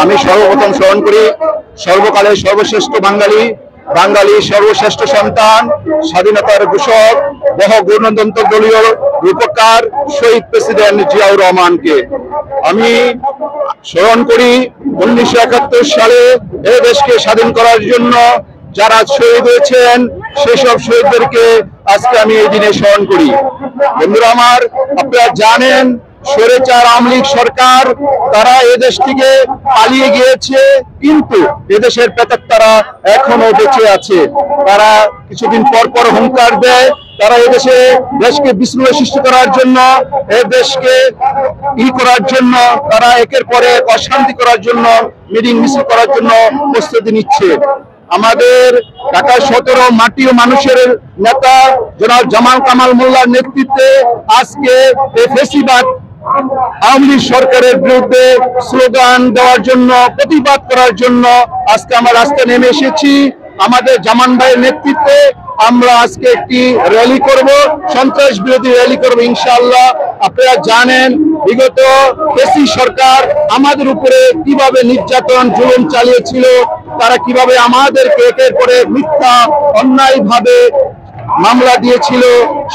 আমি সর্বপ্রথম স্মরণ করি সর্বকালের সর্বশ্রেষ্ঠ বাঙালি, বাঙালির সর্বশ্রেষ্ঠ সন্তান, স্বাধীনতার ঘোষক, বহু গণতন্ত্র দলীয় রূপকার শহীদ প্রেসিডেন্ট জিয়াউর রহমানকে। আমি স্মরণ করি 1971 সালে এই দেশকে স্বাধীন করার জন্য যারা শহীদ হয়েছেন সেসব শহীদদেরকে আজকে আমি এই দিনে স্মরণ করি। বন্ধুরা আমার, আপনারা জানেন স্বৈরাচার আওয়ামী লীগ সরকার তারা এদেশ থেকে পালিয়ে গিয়েছে, কিন্তু এদেশের প্রেতাত্মারা এখনো বেঁচে আছে। তারা কিছুদিন পর পর হুঙ্কার দেয়, তারা এদেশে দেশকে বিশৃঙ্খলা সৃষ্টি করার জন্য, এই দেশকে করার জন্য তারা একের পর এক অশান্তি করার জন্য, মিটিং মিছিল করার জন্য প্রস্তুতি নিচ্ছে। আমাদের ঢাকা 17 মাটি ও মানুষের নেতা জনাব জামাল কামাল মোল্লার নেতৃত্বে আজকে এই ফ্যাসিবাদ আওয়ামী লীগ সরকারের বিরুদ্ধে স্লোগান দেওয়ার জন্য, প্রতিবাদ করার জন্য আজকে আমরা রাস্তায় নেমে এসেছি। আমাদের জামান ভাইয়ের নেতৃত্বে আমরা আজকে একটি র্যালি করব, সন্ত্রাস বিরোধী র্যালি করব ইনশাআল্লাহ। আপনারা জানেন বিগত কেসি সরকার আমাদের উপরে কিভাবে নির্যাতন জুলুম চালিয়েছিল, তারা কিভাবে আমাদেরকে একের পরে মিথ্যা অন্যায় ভাবে মামলা দিয়েছিল।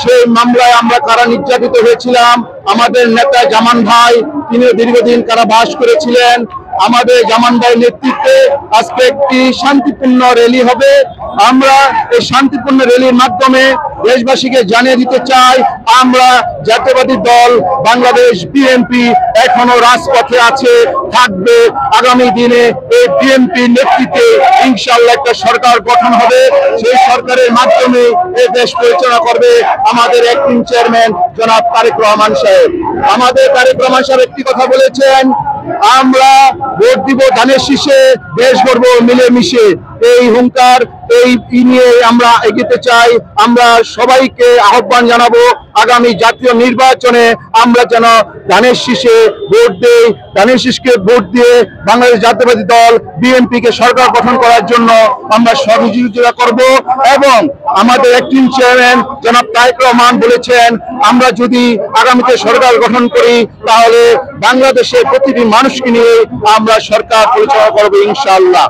সেই মামলায় আমরা কারা নির্যাতিত হয়েছিলাম। আমাদের নেতা জামান ভাই তিনি দীর্ঘদিন কারাবাস করেছিলেন। আমাদের জামান ভাইয়ের নেতৃত্বে আজকে একটি শান্তিপূর্ণ র্যালি হবে। আমরা এই শান্তিপূর্ণ র্যালির মাধ্যমে দেশবাসীকে জানিয়ে দিতে চাই, আমরা জাতীয়বাদী দল বাংলাদেশ বিএনপি এখনো রাজপথে আছে, থাকবে। আগামী দিনে এই বিএনপি নেতৃত্বে ইনশাআল্লাহ একটা সরকার গঠন হবে। সেই সরকারের মাধ্যমে এই দেশ পরিচালনা করবে আমাদের অ্যাক্টিং চেয়ারম্যান জনাব তারেক রহমান সাহেব। আমাদের তারেক রহমান সাহেব একটি কথা বলেছেন, আমরা ভোট দিব ধানের শীষে, দেশ গড়ব মিলেমিশে। এই হুঙ্কার এই নিয়ে আমরা এগিয়ে চাই। আমরা সবাইকে আহ্বান জানাবো আগামী জাতীয় নির্বাচনে আমরা যেন ধানের শীষে ভোট দেই, ধানের শীষকে ভোট দিয়ে বাংলাদেশ জাতীয়বাদী দল বিএনপি কে সরকার গঠন করার জন্য আমরা সহযোগিতা করব। এবং আমাদের অ্যাক্টিং চেয়ারম্যান জনাব তারেক রহমান বলেছেন, আমরা যদি আগামীতে সরকার গঠন করি তাহলে বাংলাদেশের প্রতিটি মানুষকে নিয়ে আমরা সরকার পরিচালনা করবো ইনশাআল্লাহ।